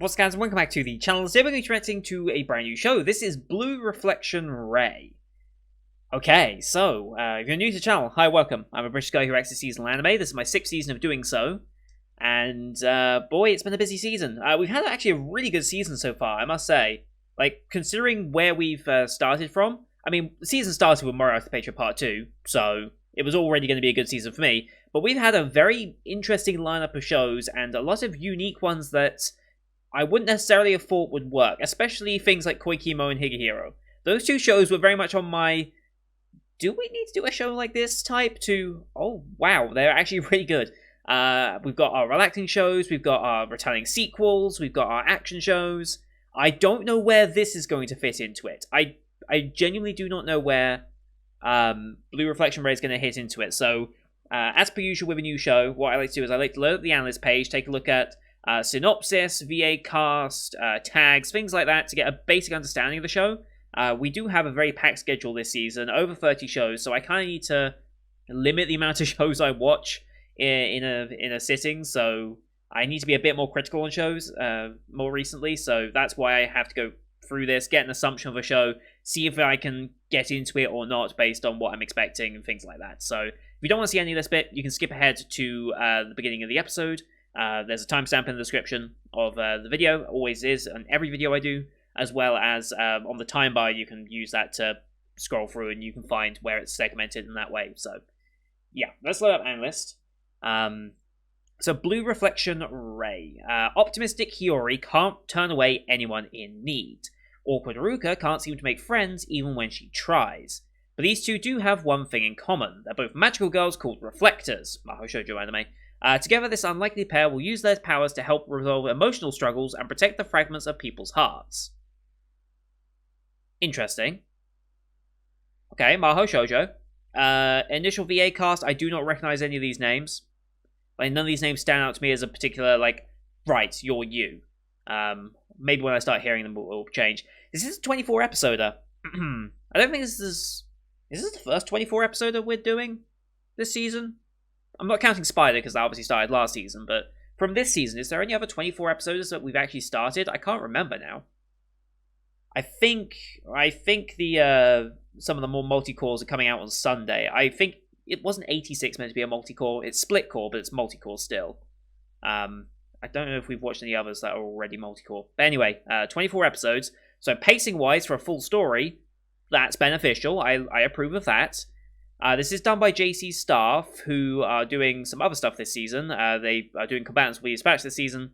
What's up, guys, and welcome back to the channel. Today we're going to be reacting to a brand new show. This is Blue Reflection Ray. Okay, so, if you're new to the channel, hi, welcome. I'm a British guy who reacts to seasonal anime. This is my 6th season of doing so. And, boy, it's been a busy season. We've had actually a really good season so far, I must say. Like, considering where we've started from, I mean, the season started with Mario After Picture Part 2, so it was already going to be a good season for me. But we've had a very interesting lineup of shows, and a lot of unique ones that I wouldn't necessarily have thought would work, especially things like Koikimo and Higehiro. Those two shows were very much on my, do we need to do a show like this type to, oh wow, they're actually really good. We've got our relaxing shows, we've got our retelling sequels, we've got our action shows. I don't know where this is going to fit into it. I genuinely do not know where Blue Reflection Ray is going to hit into it. So, as per usual with a new show, what I like to do is I like to load up the analyst page, take a look at synopsis, VA cast, tags, things like that to get a basic understanding of the show. We do have a very packed schedule this season, over 30 shows, so I kind of need to limit the amount of shows I watch in a sitting, so I need to be a bit more critical on shows more recently, so that's why I have to go through this, get an assumption of a show, see if I can get into it or not based on what I'm expecting and things like that. So if you don't want to see any of this bit, you can skip ahead to the beginning of the episode. There's a timestamp in the description of the video, always is on every video I do, as well as on the time bar you can use that to scroll through and you can find where it's segmented in that way. So yeah, let's load up Analyst. So Blue Reflection Ray. Optimistic Hiyori can't turn away anyone in need. Awkward Ruka can't seem to make friends even when she tries. But these two do have one thing in common. They're both magical girls called Reflectors. Mahou Shoujo anime. Together, this unlikely pair will use their powers to help resolve emotional struggles and protect the fragments of people's hearts. Interesting. Okay, Mahou Shoujo. Initial VA cast, I do not recognize any of these names. Like, none of these names stand out to me as a particular, like, right, you're you. Maybe when I start hearing them, it will change. This is a 24-episoder. I don't think this is... Is this the first 24-episoder we're doing this season? I'm not counting Spider, because that obviously started last season, but from this season, is there any other 24 episodes that we've actually started? I can't remember now. I think the some of the more multi-cores are coming out on Sunday. I think it wasn't 86 meant to be a multi-core. It's split core, but it's multi-core still. I don't know if we've watched any others that are already multi-core. But anyway, 24 episodes. So pacing-wise, for a full story, that's beneficial. I approve of that. This is done by JC's staff, who are doing some other stuff this season. They are doing Combatants Will Be Dispatched this season.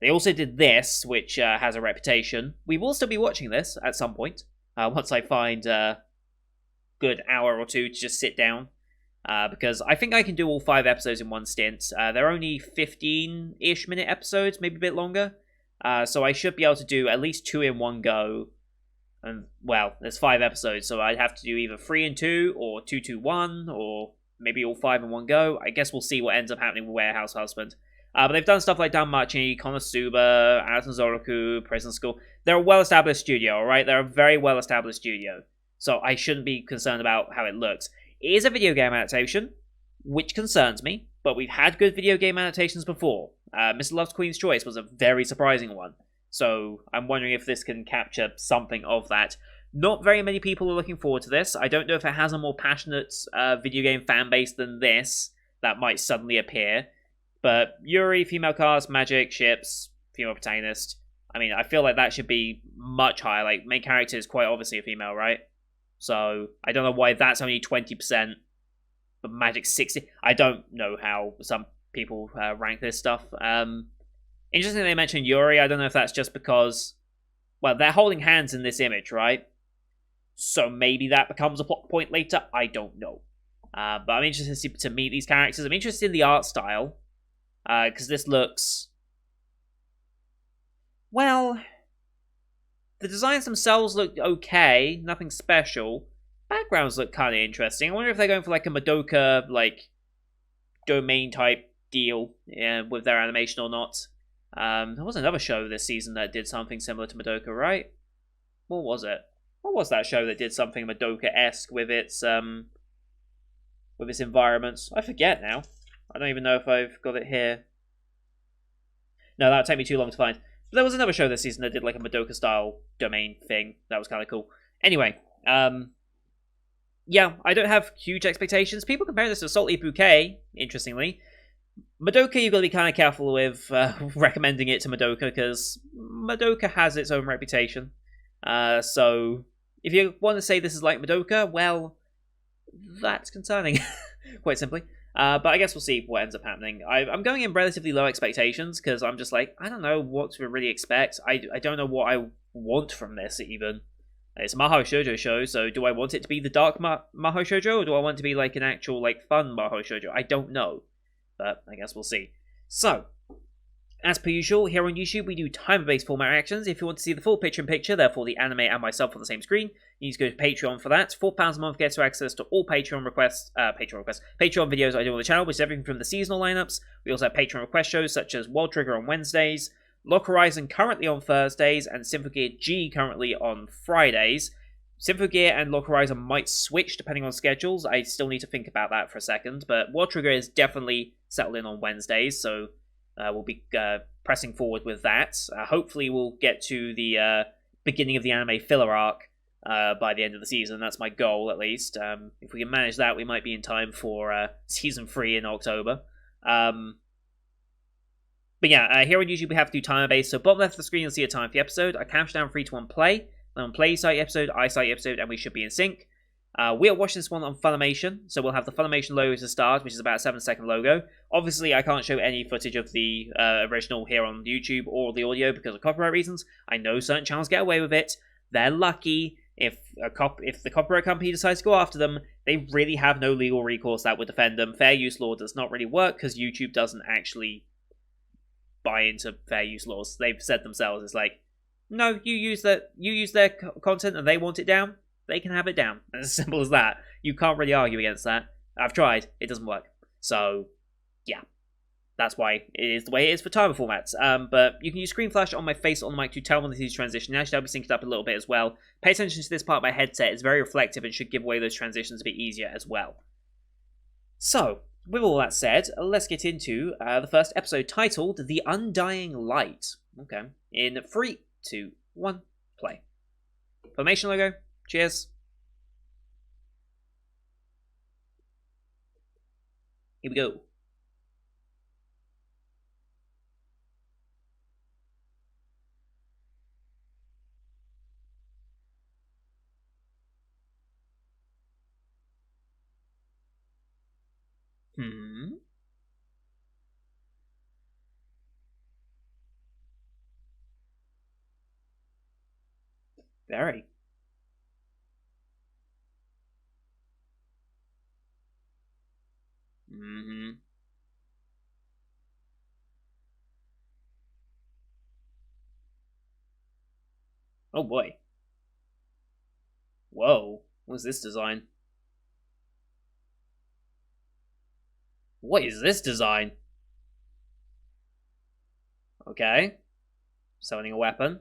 They also did this, which has a reputation. We will still be watching this at some point, once I find a good hour or two to just sit down. Because I think I can do all 5 episodes in one stint. They're only 15-ish minute episodes, maybe a bit longer. So I should be able to do at least 2 in one go. And, well, there's 5 episodes, so I'd have to do either 3 in 2, or 2, 2, 1, or maybe all 5 in one go. I guess we'll see what ends up happening with Warehouse Husband. But they've done stuff like Danmachi, Konosuba, Arisen Zoroku, Prison School. They're a well-established studio, alright? They're a very well-established studio. So I shouldn't be concerned about how it looks. It is a video game adaptation, which concerns me, but we've had good video game adaptations before. Mr. Love's Queen's Choice was a very surprising one. So I'm wondering if this can capture something of that. Not very many people are looking forward to this. I don't know if it has a more passionate video game fan base than this that might suddenly appear. But Yuri, female cast, magic, ships, female protagonist. I mean, I feel like that should be much higher. Like, main character is quite obviously a female, right? So I don't know why that's only 20%, but magic 60. I don't know how some people rank this stuff. Interesting they mentioned Yuri. I don't know if that's just because, well, they're holding hands in this image, right? So maybe that becomes a plot point later. I don't know. But I'm interested to meet these characters. I'm interested in the art style. Because this looks... Well, the designs themselves look okay. Nothing special. Backgrounds look kind of interesting. I wonder if they're going for like a Madoka, like, domain-type deal with their animation or not. There was another show this season that did something similar to Madoka, right? What was it? What was that show that did something Madoka-esque with its environments? I forget now. I don't even know if I've got it here. No, that would take me too long to find. But there was another show this season that did like a Madoka style domain thing. That was kind of cool. Anyway, yeah, I don't have huge expectations. People compare this to Salty Bouquet, interestingly. Madoka, you've got to be kind of careful with recommending it to Madoka, because Madoka has its own reputation. So, if you want to say this is like Madoka, well, that's concerning, quite simply. But I guess we'll see what ends up happening. I'm going in relatively low expectations, because I'm just like, I don't know what to really expect. I don't know what I want from this, even. It's a Mahou Shoujo show, so do I want it to be the dark Mahou Shoujo, or do I want it to be like an actual, like, fun Mahou Shoujo? I don't know. But I guess we'll see. So, as per usual, here on YouTube, we do timer-based format reactions. If you want to see the full picture-in-picture, therefore the anime and myself on the same screen, you need to go to Patreon for that. £4 a month gets you access to all Patreon videos I do on the channel, which is everything from the seasonal lineups. We also have Patreon request shows such as World Trigger on Wednesdays, Lock Horizon currently on Thursdays, and Symphogear G currently on Fridays. Symphogear and Lock Horizon might switch depending on schedules. I still need to think about that for a second, but World Trigger is definitely settled in on Wednesdays, so we'll be pressing forward with that. Hopefully we'll get to the beginning of the anime filler arc by the end of the season. That's my goal, at least. If we can manage that, we might be in time for Season 3 in October. But yeah, here on YouTube we have to do timer-based, so bottom left of the screen you'll see a time for the episode. I count down 3 to 1 play. Then on play site episode, I site episode, and we should be in sync. We are watching this one on Funimation, so we'll have the Funimation logo to start, which is about a 7-second logo. Obviously, I can't show any footage of the original here on YouTube or the audio because of copyright reasons. I know certain channels get away with it. They're lucky. If the copyright company decides to go after them, they really have no legal recourse that would defend them. Fair use law does not really work because YouTube doesn't actually buy into fair use laws. They've said themselves, it's like, no, you use their content and they want it down, they can have it down. As simple as that. You can't really argue against that. I've tried, it doesn't work. So, yeah. That's why it is the way it is for timer formats. But you can use screen flash on my face on the mic to tell when these transition. Actually, I'll be synced up a little bit as well. Pay attention to this part of my headset. It's very reflective and should give away those transitions a bit easier as well. So, with all that said, let's get into the first episode titled The Undying Light. Okay. In 3, 2, 1, play. Formation logo. Cheers. Here we go. Very. Oh boy. Whoa. What's this design? What is this design? Okay. Summoning a weapon.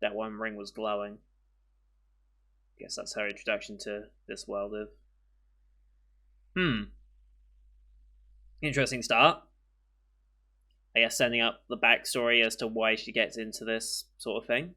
That one ring was glowing. Guess that's her introduction to this world of... Interesting start. I guess setting up the backstory as to why she gets into this sort of thing.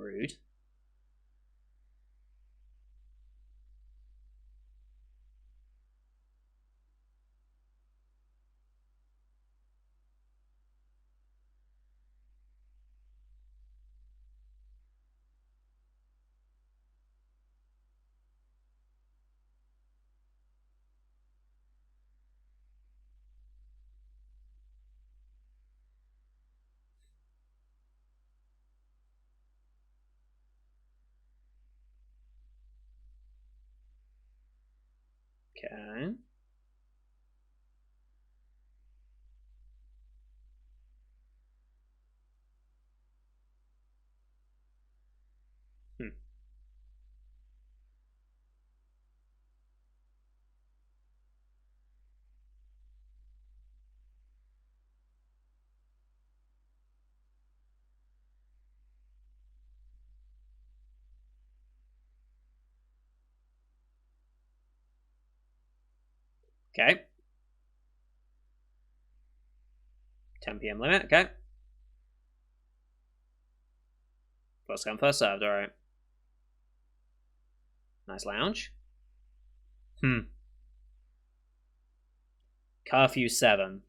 Rude. Okay. Hmm. Okay. 10 p.m. limit. Okay. First come, first served. All right. Nice lounge. Hmm. Curfew 7.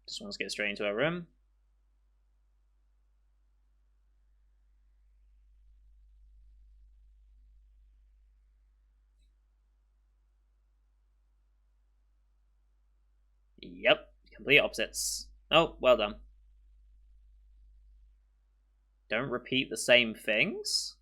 Just wants to get straight into her room. Yep. Complete opposites. Oh, well done. Don't repeat the same things?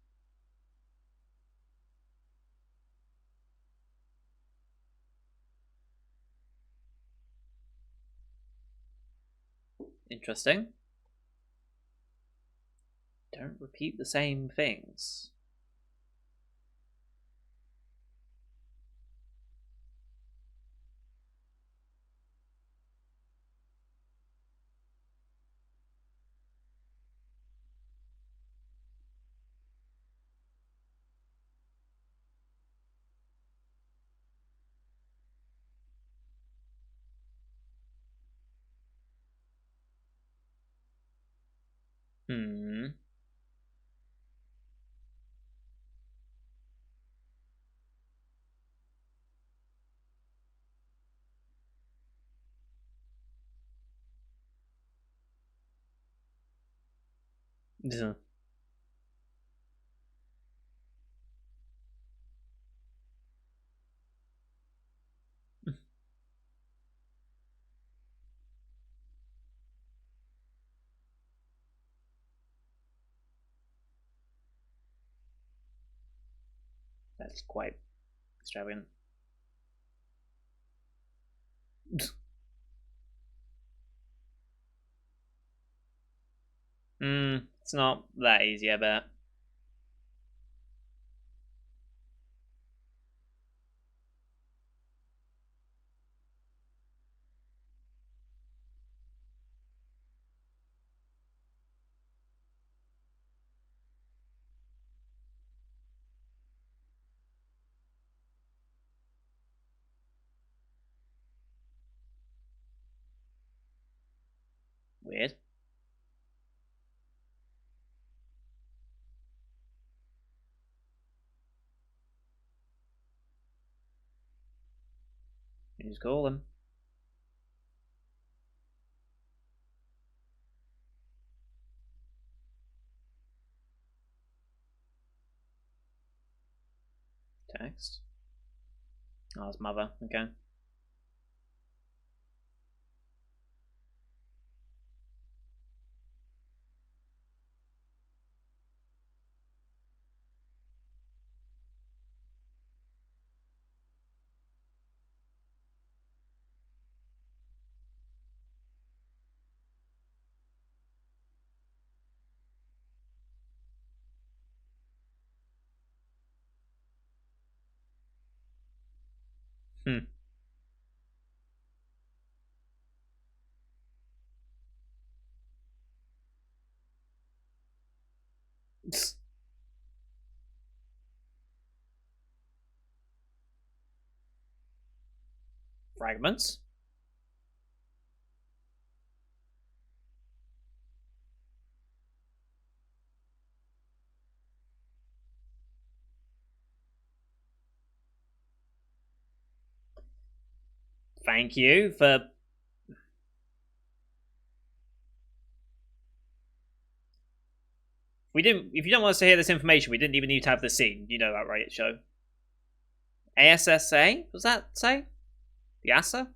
Interesting. Don't repeat the same things. Hmm. That's quite extravagant. It's not that easy, I bet. Weird. You just call them. Text. Oh, it's mother. Okay. Hmm. Fragments. Thank you for. We didn't. If you don't want us to hear this information, we didn't even need to have the scene. You know that, right? Show. ASSA? Was that say? The ASA?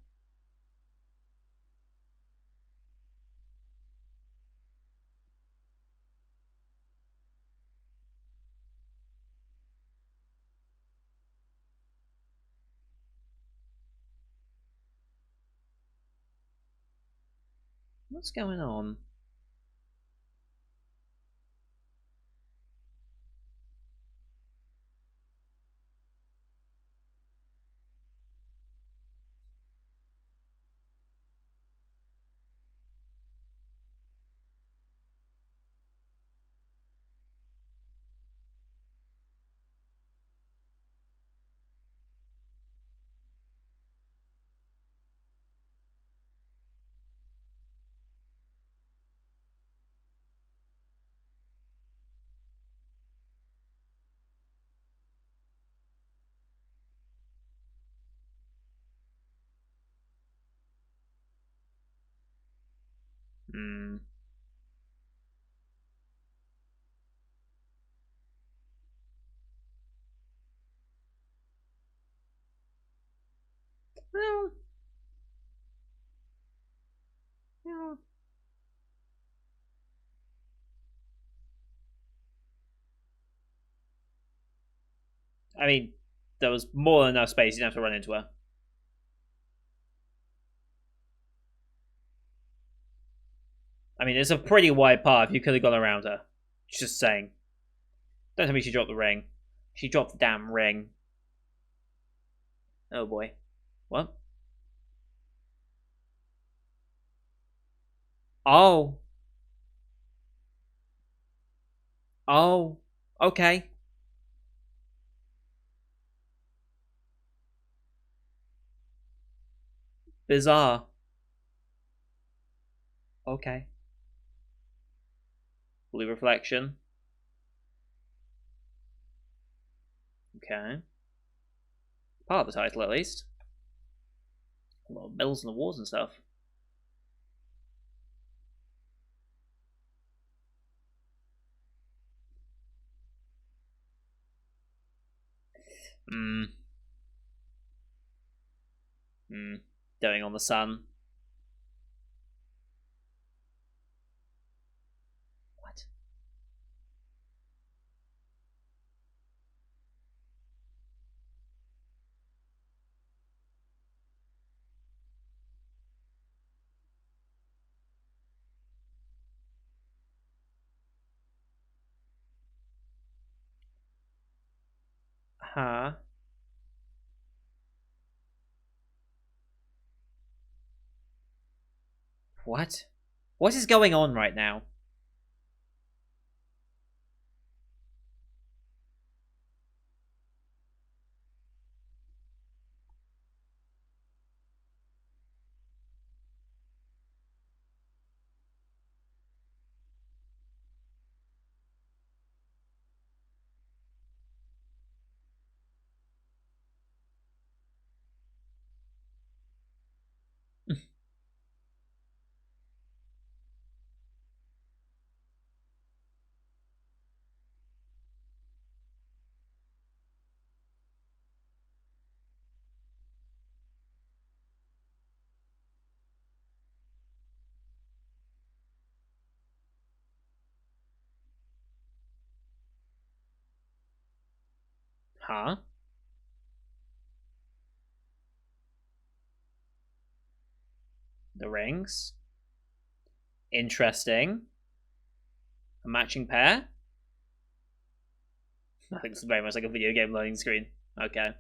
What's going on? Hmm. Well, well, I mean, there was more than enough space. You didn't have to run into her. I mean, it's a pretty wide path. You could have gone around her. Just saying. Don't tell me she dropped the ring. She dropped the damn ring. Oh boy. What? Oh. Oh. Okay. Bizarre. Okay. Blue reflection. Okay. Part of the title, at least. A lot of medals and awards and stuff. Hmm. Hmm. Going on the sun. What? Huh? What? What is going on right now? Huh? The rings? Interesting. A matching pair? I think it's very much like a video game loading screen. Okay.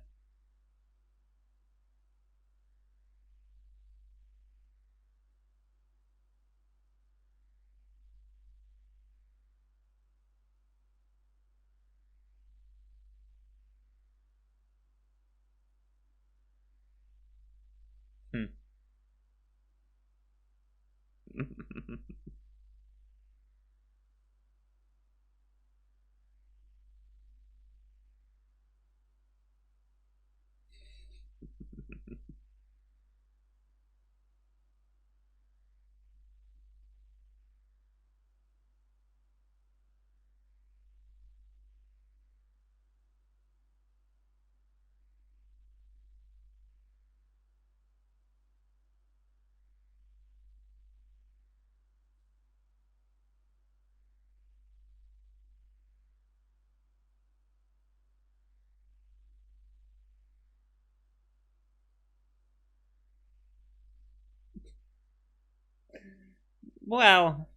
Well,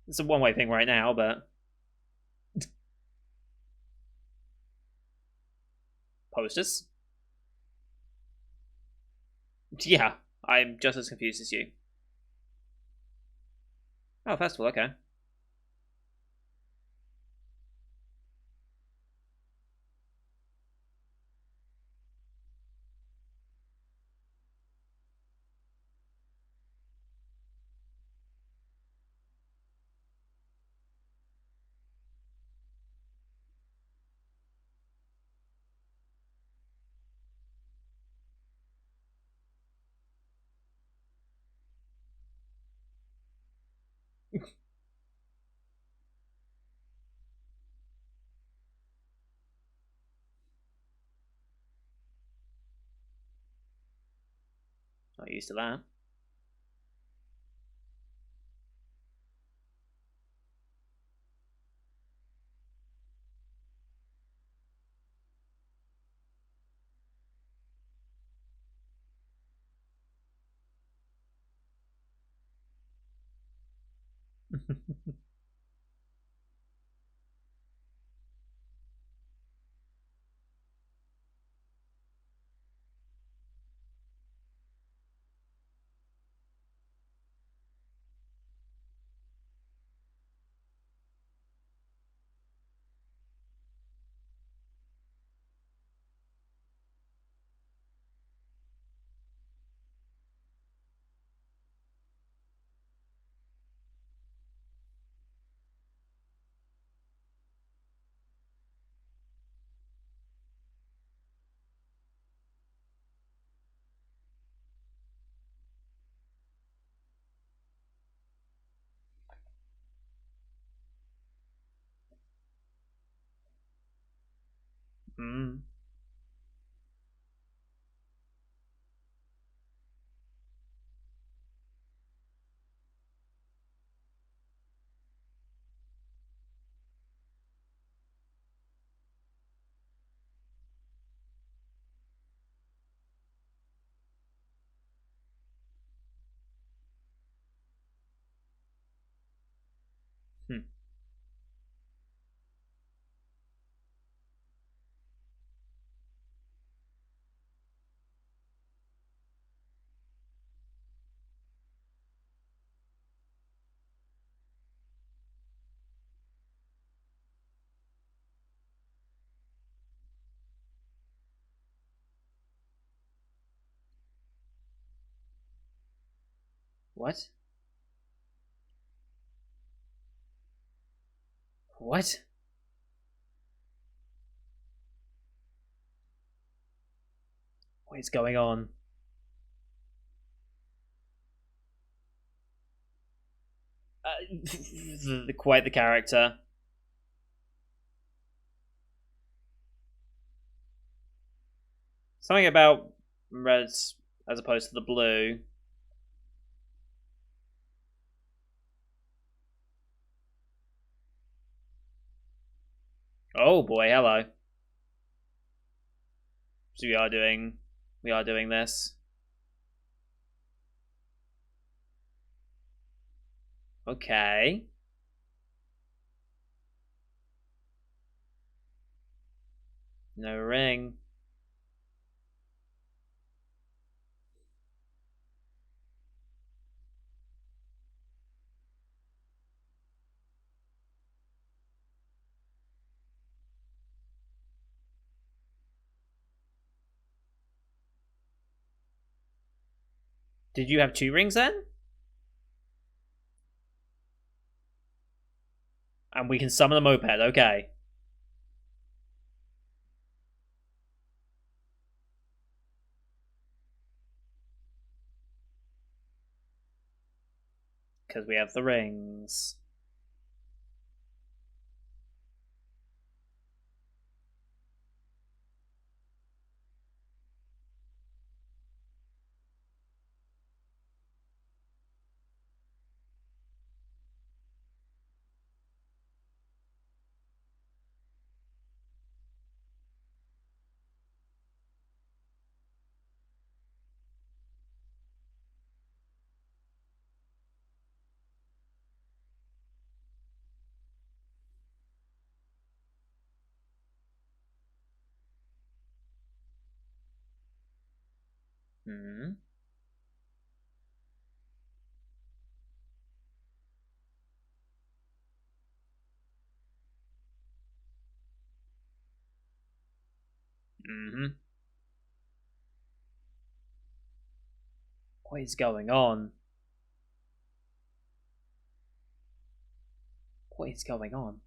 it's a one-way thing right now, but posters. Yeah, I'm just as confused as you. Oh, festival. Okay. Not used to that. Mm. Hmm. What? What? What is going on? Quite the character. Something about reds as opposed to the blue. Oh boy, hello. So we are doing this. Okay. No ring. Did you have two rings then? And we can summon a moped, okay. Because we have the rings. Hmm. Hmm. What is going on? What is going on?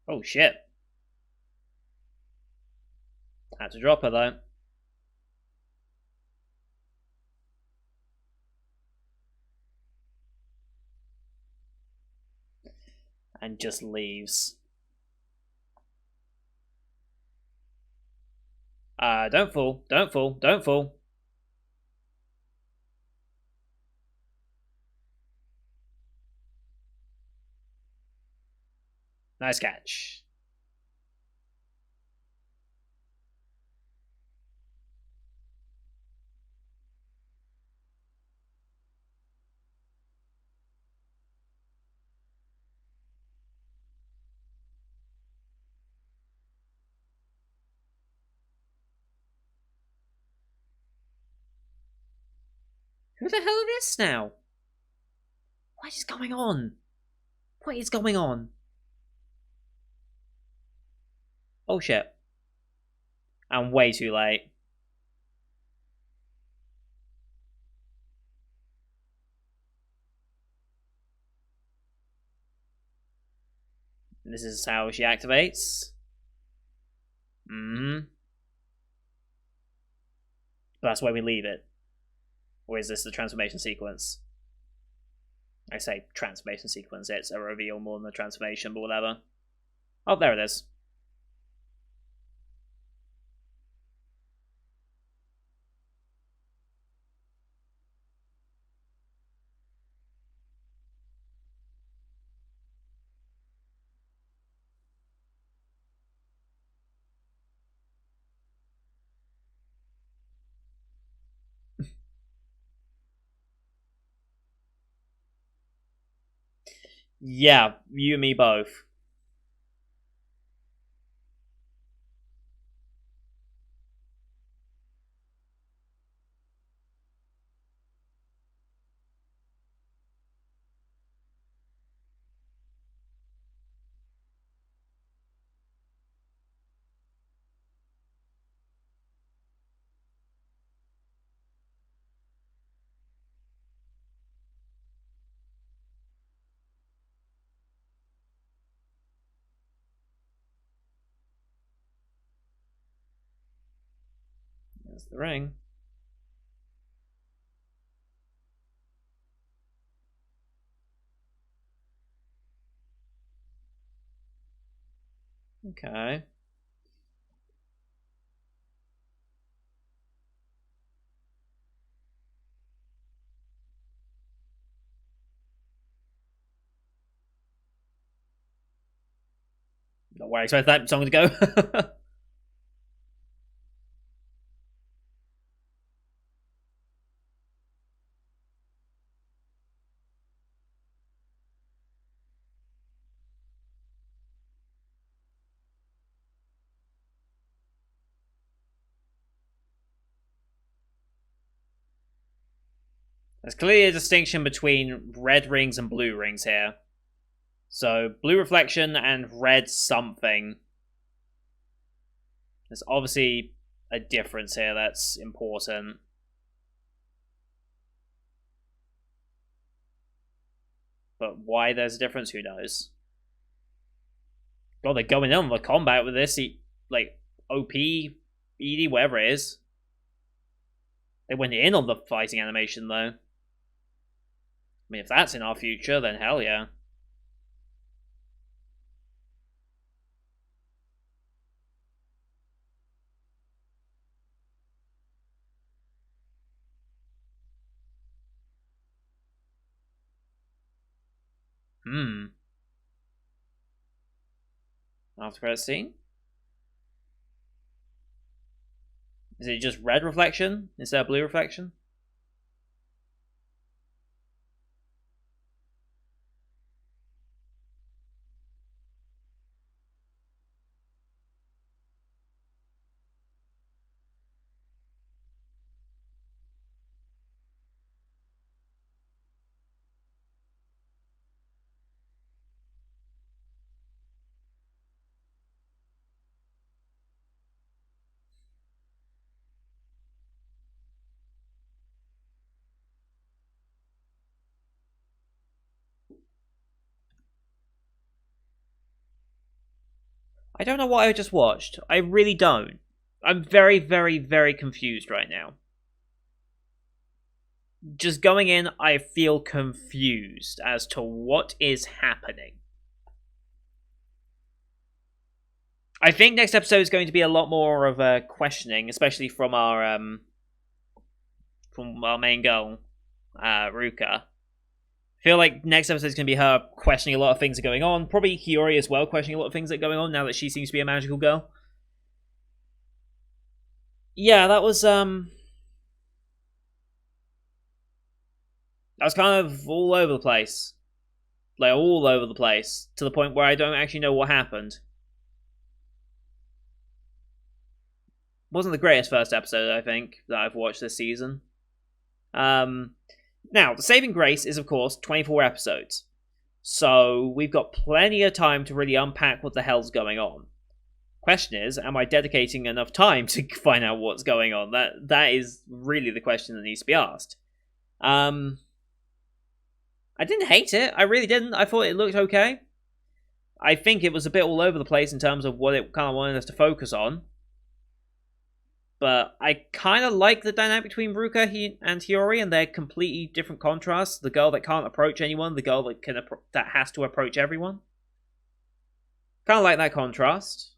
Oh shit. Had to drop her though. And just leaves. Don't fall. Don't fall. Don't fall. Nice catch. Who the hell is this now? What is going on? What is going on? Oh shit. I'm way too late. This is how she activates. Hmm. That's where we leave it. Or is this the transformation sequence? I say transformation sequence, it's a reveal more than a transformation, but whatever. Oh, there it is. Yeah, you and me both. There's the ring. Okay. Not where I expect that song to go. There's clearly a distinction between red rings and blue rings here. So, blue reflection and red something. There's obviously a difference here that's important. But why there's a difference, who knows? God, they're going in on the combat with this. Like, OP, ED, whatever it is. They went in on the fighting animation, though. I mean, if that's in our future, then hell yeah. Hmm. After credit scene? Is it just red reflection instead of blue reflection? I don't know what I just watched. I really don't. I'm very, very, very confused right now. Just going in, I feel confused as to what is happening. I think next episode is going to be a lot more of a questioning, especially from our main girl, Ruka. I feel like next episode is going to be her questioning a lot of things that are going on. Probably Hiyori as well, questioning a lot of things that are going on now that she seems to be a magical girl. Yeah, that was kind of all over the place. Like, all over the place. To the point where I don't actually know what happened. Wasn't the greatest first episode, I think, that I've watched this season. Now, the saving grace is, of course, 24 episodes. So, we've got plenty of time to really unpack what the hell's going on. Question is, am I dedicating enough time to find out what's going on? That is really the question that needs to be asked. I didn't hate it. I really didn't. I thought it looked okay. I think it was a bit all over the place in terms of what it kind of wanted us to focus on. But I kind of like the dynamic between Ruka and Hiyori, and their completely different contrasts. The girl that can't approach anyone, the girl that has to approach everyone. Kind of like that contrast.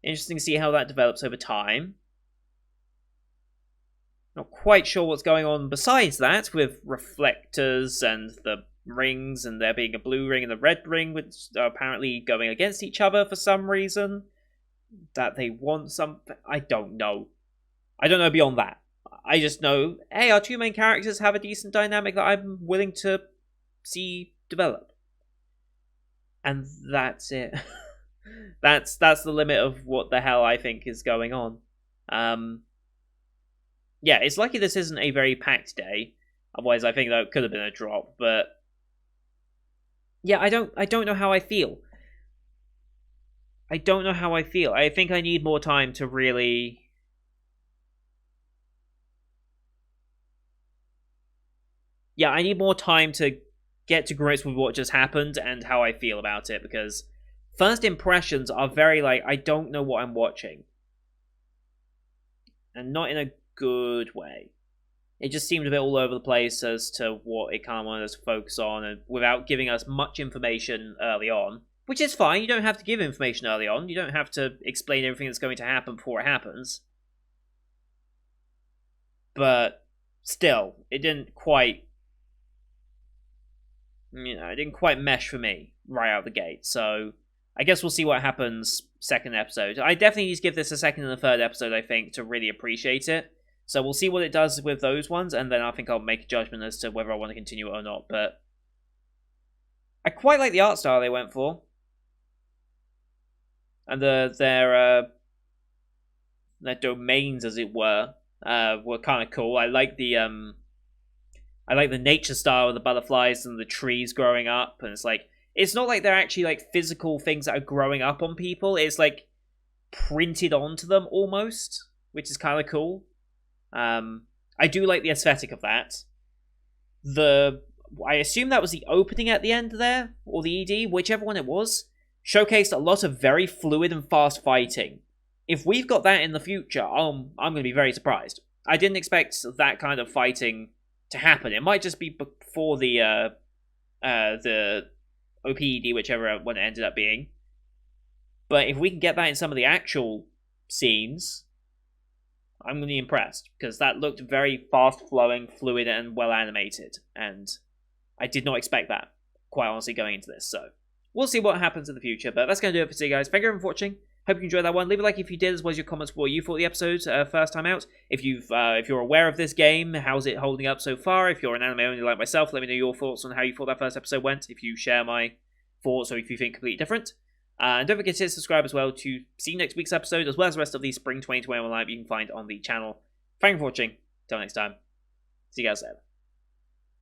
Interesting to see how that develops over time. Not quite sure what's going on besides that, with reflectors and the rings, and there being a blue ring and a red ring, which are apparently going against each other for some reason. That they want something. I don't know. I don't know beyond that. I just know, hey, our two main characters have a decent dynamic that I'm willing to see develop. And that's it. that's the limit of what the hell I think is going on. Yeah, it's lucky this isn't a very packed day. Otherwise, I think that could have been a drop. But yeah, I don't know how I feel. I don't know how I feel. I think I need more time to really. Yeah, I need more time to get to grips with what just happened and how I feel about it, because first impressions are very like, I don't know what I'm watching. And not in a good way. It just seemed a bit all over the place as to what it kind of wanted us to focus on, and without giving us much information early on. Which is fine, you don't have to give information early on. You don't have to explain everything that's going to happen before it happens. But still, it didn't quite it didn't quite mesh for me right out the gate. So I guess we'll see what happens second episode. I definitely need to give this a second and a third episode, I think, to really appreciate it. So we'll see what it does with those ones, and then I think I'll make a judgment as to whether I want to continue it or not. But I quite like the art style they went for. And their domains, as it were kind of cool. I like the nature style of the butterflies and the trees growing up, and it's not like they're actually like physical things that are growing up on people. It's like printed onto them almost, which is kind of cool. I do like the aesthetic of that. I assume that was the opening at the end there, or the ED, whichever one it was, showcased a lot of very fluid and fast fighting. If we've got that in the future, I'm going to be very surprised. I didn't expect that kind of fighting to happen. It might just be before the OPED, whichever one it ended up being. But if we can get that in some of the actual scenes, I'm going to be impressed, because that looked very fast-flowing, fluid, and well-animated, and I did not expect that. quite honestly, going into this. So we'll see what happens in the future. But that's going to do it for today, guys. Thank you for watching. Hope you enjoyed that one. Leave a like if you did, as well as your comments for what you thought of the episode first time out. If you're aware of this game, how's it holding up so far? If you're an anime only like myself, let me know your thoughts on how you thought that first episode went. If you share my thoughts or if you think completely different. And don't forget to subscribe as well to see next week's episode, as well as the rest of the Spring 2021 live you can find on the channel. Thank you for watching. Until next time. See you guys later.